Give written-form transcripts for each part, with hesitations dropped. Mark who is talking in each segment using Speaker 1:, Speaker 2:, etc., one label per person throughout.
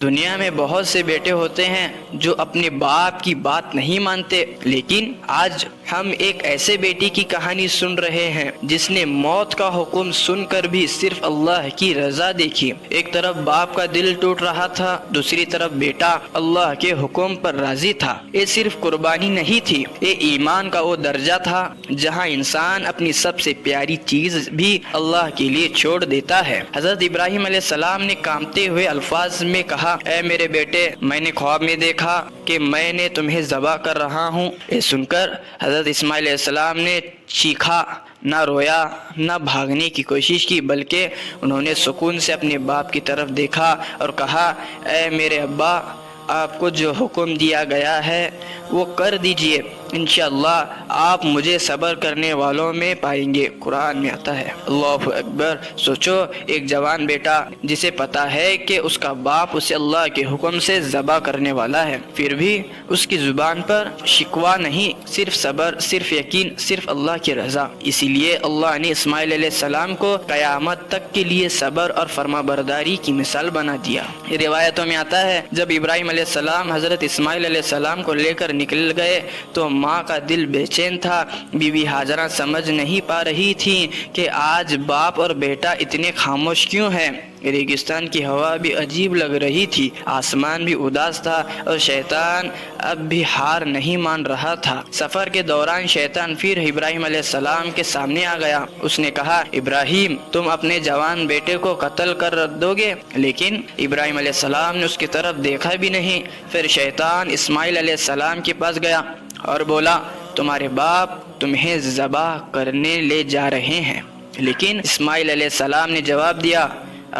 Speaker 1: دنیا میں بہت سے بیٹے ہوتے ہیں جو اپنے باپ کی بات نہیں مانتے، لیکن آج ہم ایک ایسے بیٹی کی کہانی سن رہے ہیں جس نے موت کا حکم سن کر بھی صرف اللہ کی رضا دیکھی۔ ایک طرف باپ کا دل ٹوٹ رہا تھا، دوسری طرف بیٹا اللہ کے حکم پر راضی تھا۔ یہ صرف قربانی نہیں تھی، یہ ایمان کا وہ درجہ تھا جہاں انسان اپنی سب سے پیاری چیز بھی اللہ کے لیے چھوڑ دیتا ہے۔ حضرت ابراہیم علیہ السلام نے کانپتے ہوئے الفاظ میں کہا، اے میرے بیٹے، میں نے خواب میں دیکھا کہ میں نے تمہیں ذبح کر رہا ہوں۔ یہ سن کر حضرت اسماعیل علیہ السلام نے چیخا، نہ رویا نہ بھاگنے کی کوشش کی، بلکہ انہوں نے سکون سے اپنے باپ کی طرف دیکھا اور کہا، اے میرے ابا، آپ کو جو حکم دیا گیا ہے وہ کر دیجئے، انشاءاللہ آپ مجھے صبر کرنے والوں میں پائیں گے۔ قرآن میں آتا ہے۔ اللہ اکبر! سوچو، ایک جوان بیٹا جسے پتا ہے کہ اس کا باپ اسے اللہ کے حکم سے ذبح کرنے والا ہے، پھر بھی اس کی زبان پر شکوہ نہیں، صرف صبر، صرف یقین، صرف اللہ کی رضا۔ اسی لیے اللہ نے اسماعیل علیہ السلام کو قیامت تک کے لیے صبر اور فرما برداری کی مثال بنا دیا۔ یہ روایتوں میں آتا ہے، جب ابراہیم علیہ السلام حضرت اسماعیل علیہ السلام کو لے کر نکل گئے تو ماں کا دل بے چین تھا۔ بی بی ہاجرہ سمجھ نہیں پا رہی تھی کہ آج باپ اور بیٹا اتنے خاموش کیوں ہیں۔ ریگستان کی ہوا بھی عجیب لگ رہی تھی، آسمان بھی اداس تھا اور شیطان اب بھی ہار نہیں مان رہا تھا۔ سفر کے دوران شیطان پھر ابراہیم علیہ السلام کے سامنے آ گیا۔ اس نے کہا، ابراہیم، تم اپنے جوان بیٹے کو قتل کر دو گے؟ لیکن ابراہیم علیہ السلام نے اس کی طرف دیکھا بھی نہیں۔ پھر شیطان اسماعیل علیہ السلام کے پاس گیا اور بولا، تمہارے باپ تمہیں ذبح کرنے لے جا رہے ہیں۔ لیکن اسماعیل علیہ السلام نے جواب دیا،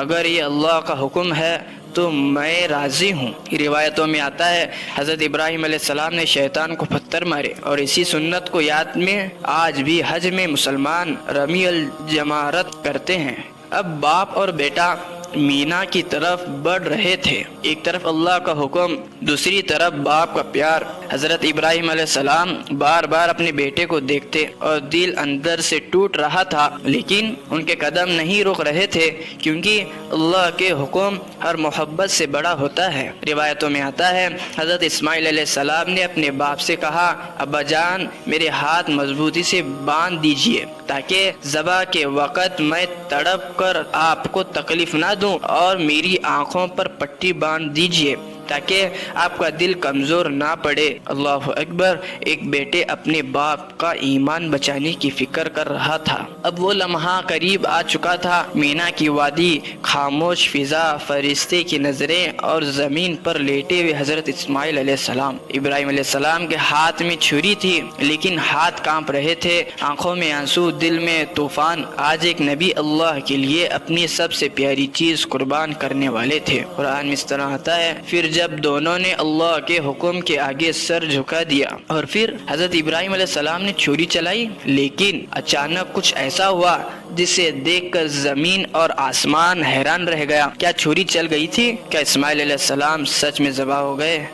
Speaker 1: اگر یہ اللہ کا حکم ہے تو میں راضی ہوں۔ روایتوں میں آتا ہے، حضرت ابراہیم علیہ السلام نے شیطان کو پتھر مارے، اور اسی سنت کو یاد میں آج بھی حج میں مسلمان رمی الجمارت کرتے ہیں۔ اب باپ اور بیٹا مینا کی طرف بڑھ رہے تھے، ایک طرف اللہ کا حکم، دوسری طرف باپ کا پیار۔ حضرت ابراہیم علیہ السلام بار بار اپنے بیٹے کو دیکھتے اور دل اندر سے ٹوٹ رہا تھا، لیکن ان کے قدم نہیں رک رہے تھے، کیونکہ اللہ کے حکم ہر محبت سے بڑا ہوتا ہے۔ روایتوں میں آتا ہے، حضرت اسماعیل علیہ السلام نے اپنے باپ سے کہا، ابا جان، میرے ہاتھ مضبوطی سے باندھ دیجئے تاکہ ذبح کے وقت میں تڑپ کر آپ کو تکلیف نہ دوں، اور میری آنکھوں پر پٹی باندھ دیجئے تاکہ آپ کا دل کمزور نہ پڑے۔ اللہ اکبر! ایک بیٹے اپنے باپ کا ایمان بچانے کی فکر کر رہا تھا۔ اب وہ لمحہ قریب آ چکا تھا۔ مینا کی وادی، خاموش فضا، فرشتے کی نظریں اور زمین پر لیٹے ہوئے حضرت اسماعیل علیہ السلام۔ ابراہیم علیہ السلام کے ہاتھ میں چھری تھی، لیکن ہاتھ کانپ رہے تھے، آنکھوں میں آنسو، دل میں طوفان۔ آج ایک نبی اللہ کے لیے اپنی سب سے پیاری چیز قربان کرنے والے تھے۔ قرآن میں اس طرح آتا ہے، پھر جب دونوں نے اللہ کے حکم کے آگے سر جھکا دیا اور پھر حضرت ابراہیم علیہ السلام نے چھری چلائی، لیکن اچانک کچھ ایسا ہوا جسے دیکھ کر زمین اور آسمان حیران رہ گیا۔ کیا چھری چل گئی تھی؟ کیا اسماعیل علیہ السلام سچ میں ذبح ہو گئے؟